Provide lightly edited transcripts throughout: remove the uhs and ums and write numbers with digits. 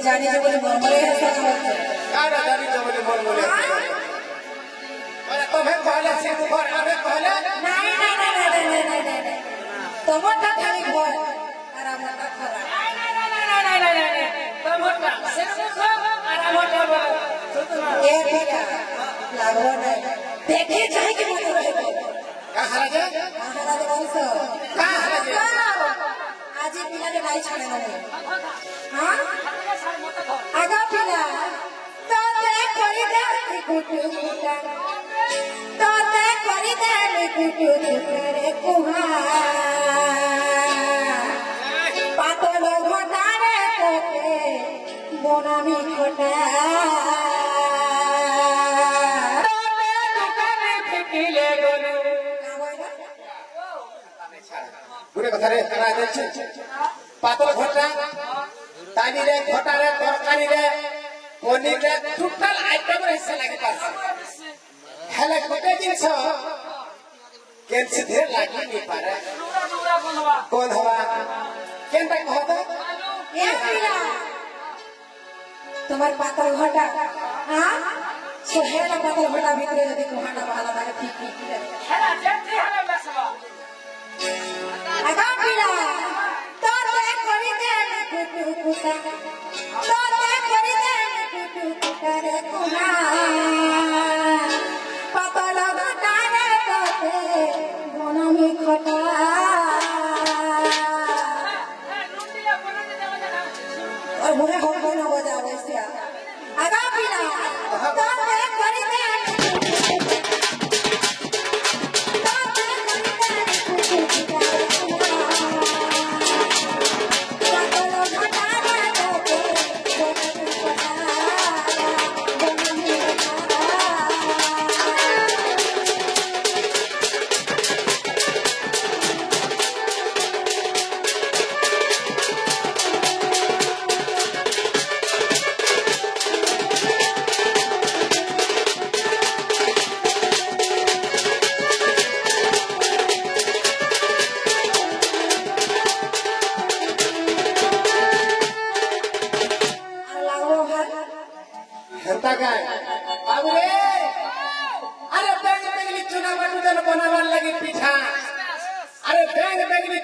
জানি যে বলে মরমরে আছে কারা জানি যে বলে মরমরে আছে আরে তুমি কইলে সে ঘর আরে কইলে না না না না না না তোমারটা খালি ভয় আর আমারটা খরা না তোমারটা সে আর আমারটা এ বেটা লাগো না দেখে যাই কি মনে হয় কাহারাজে বলছো কাহারাজে আজি পিলাকে নাই ছাড়ে না হ্যাঁ আগা পিলা তোতে করি দে কুটু কুটা তোতে করি দে কুটু কুটরে কুহা পাতল ঘটারে তোতে বনামি খটা ঘুরে কথা রে তারা যাচ্ছে পাতল ঘটা তানি রে ঘটা রে তরকারি রে পনির রে টোটাল আইটেম রে সে লাগি পাছে হেলে কোটে জিনিস কেনসি ধীরে লাগি নি পারে কোন হবা কেনটা কহতা এ পিলা তোমার পাতল ঘটা হ্যাঁ সোহেলা পাতল ঘটা ভিতরে যদি কুহাটা ভালো লাগে ঠিক ঠিক হেলা যেতে হেলা বেসবা আগা পিলা তোতে করি দে কুটু কুটা তোতে করি দে কুটু কুটা রে কুহা পাতল ঘটা রে তোতে বনামি খটা और मुझे हो गया ना बजा वैसे आगा पिला तो करी दे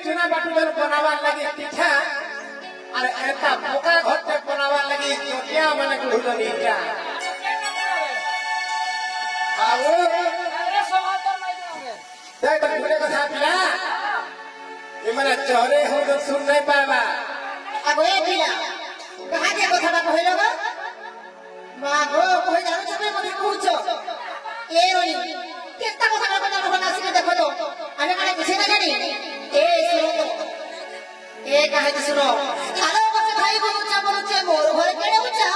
चुना बाटूदर बनावार लगी पिठा अरे एता बोका घरते बनावार लगी चोटिया माने गुडो नीटा आओ अरे समातर नहीं दोगे देख घुरे कथा पिला ये माने चोरे हो तो सुन नहीं पावा अब ए पिला कहां के कथा कहलो गो मागो कहि जानो छबे मने कहूछो ए ओई केता कथा बना सिने देखो तो अने माने किसे ना जानी ए सुनो ए कहे कि सुनो तालो बसे भाई बोलुचे मोर घर केड़े उचा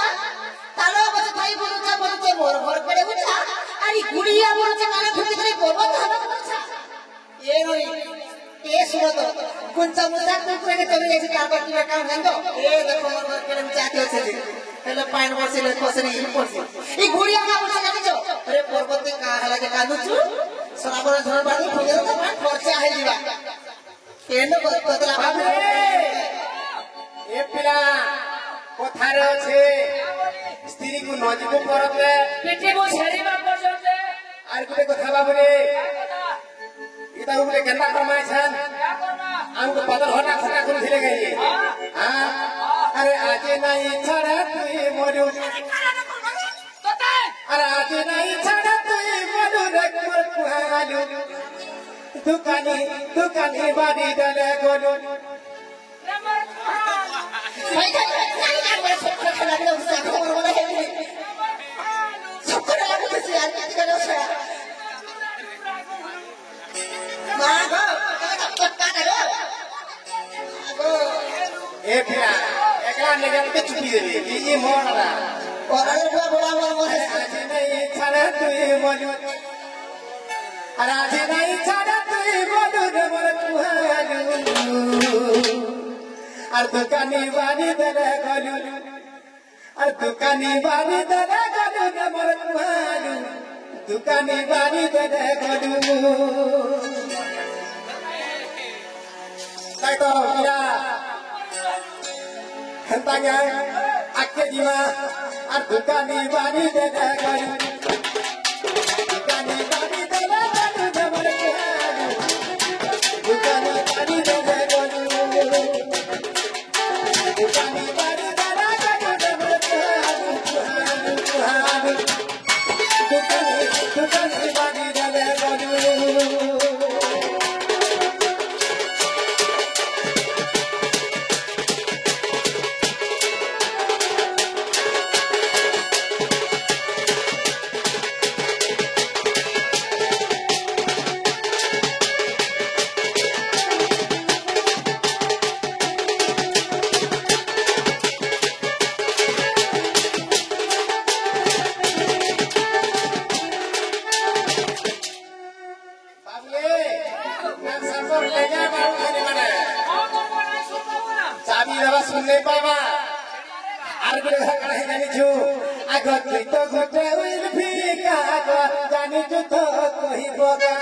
तालो बसे भाई बोलुचे मोर घर केड़े उचा अरे गुड़िया बोलुचे काने धुती धरी बोलबो धानो उचा ए होई ए सुनो तो कुंचा मुसा कुकुरे के चली जाई का बाकी काम जानो ए देखो मोर घर केड़े उचा के छे हेलो पाइन बसे ले कोसरी पड़सी ई गुड़िया का बोलुचे जानि जो अरे पर्वत का हला के कांदुचु सराबर धर बानी फुगे तो खर्चा है जीवा केनो बतला बाबरे ए पिला कोथारे আছে স্ত্রী কো নজি কো পরতে পিঠে মো ছেড়িবা পর্যন্ত আর কোতে কথা বাবরে এটা উপরে কেনটা কমাইছেন আমকো পাতল হটা খটা করে দিলে গাইয়ে हां अरे आज नहीं छड़ा तुई मोरू अरे आज नहीं छड़ा तुई मोरू रखमर कुहालू दुकानी बाड़ी डाले गोलू भाई नहीं यार मेरे छोकरा खड़ा है उससे खबर वाला है छोकरा लगा तो यार क्या करो से मां गो का करो ए फिरा एकला निगल के चुकी देबे ये मोरला और अगर बोला मोर आज नहीं छड़ा तुई मोरू राजे नहीं छड़ा तुई मोरू रे मोर कुहालू और दुकानी बाड़ी दरे गोलू और दुकानी बाड़ी दरे गोलू रे मोर कुहालू दुकानी बाड़ी दरे गोलू ताई तो मेरा हंता गया के जीवा और दुकानी बानी दे दे गरू दुकानी बानी दे दे गरू जबर कुहारू दुकानी बानी दे दे गरू दुकानी बानी दे दे गरू जबर कुहारू कुहारू दुकानी बानी दे दे गरू सुनने पावा आर गुले घरे जानी छु आगो तो गोटे उइल फिका आगो जानी छु तो कहि बगा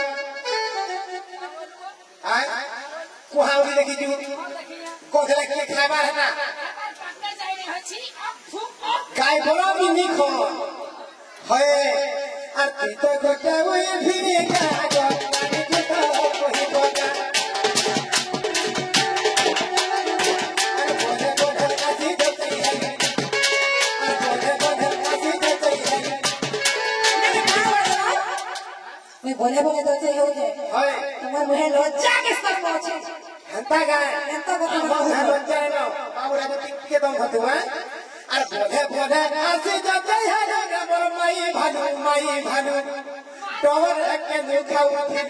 आय कुहाउरी देखि छु कोथले के खाबा है ना गाय बड़ा मिनी खो होए आर तो गोटे उइल फिका आगो जानी छु तो कहि बगा बोले बोले तो चाहिए होते होय तुम्हारे मुहे लज्जा के स्तर पर আছে हंता गाय हंता को मुहे लज्जा नो बाबू रे टिके दम खतुआ আর बोधे बोधे आसी जाते है गबर माई भानु टवर के दुखाउ फिर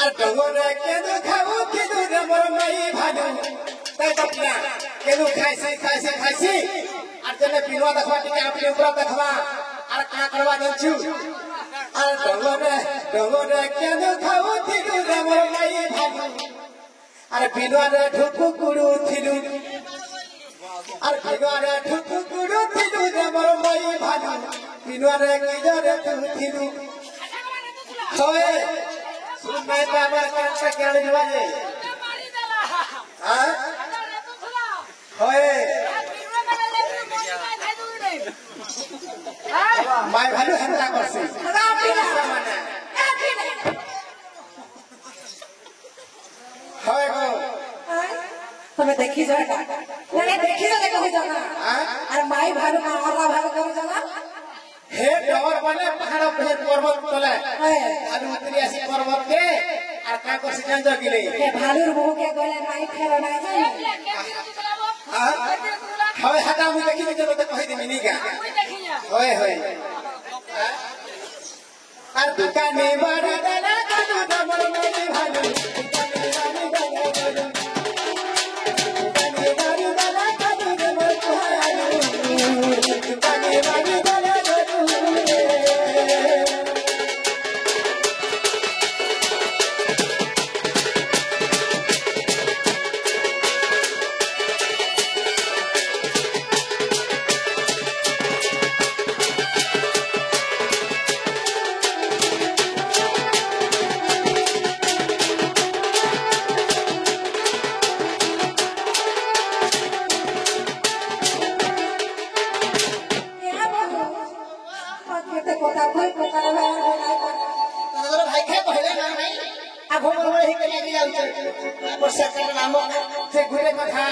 আর डंगर के दुखाउ फिर गबर माई भानु ताई बपना के दु खाइसी আর जने पिनवा देखवा टिके आपने ऊपर देखवा আর का करवा दछु আর डंगर के दुखाउ फिर गबर माई भानु আর पिनवा ढुकुकुरु थिलु আর বিনরে ঠুকুকুরু থিলু দেবর মই ভালু বিনরে কিজরে তু থিলু হয় সুনাই বাবা কাছে কেড়ে দিবা যে হ্যাঁ হয় মাই ভালু হান্তা করছে হয় গো तुम्हें देखी जाएगा नहीं देखी जाने कहीं जाना अरे माई भालू का औरला भालू कहीं जाना हे डवर बने पहाड़ पे पर्वत तले भालू उतरी आसी पर्वत के और का को सिजन जगिले ये भालू बहु के गले माई खेला ना जाए हवे हटा मु देखी जब तो कहि दिमी नी का होय होय और दुकाने बाड़ी देना कादू डबर मेरी भालू दुकाने बाड़ी देना से घुरे कथा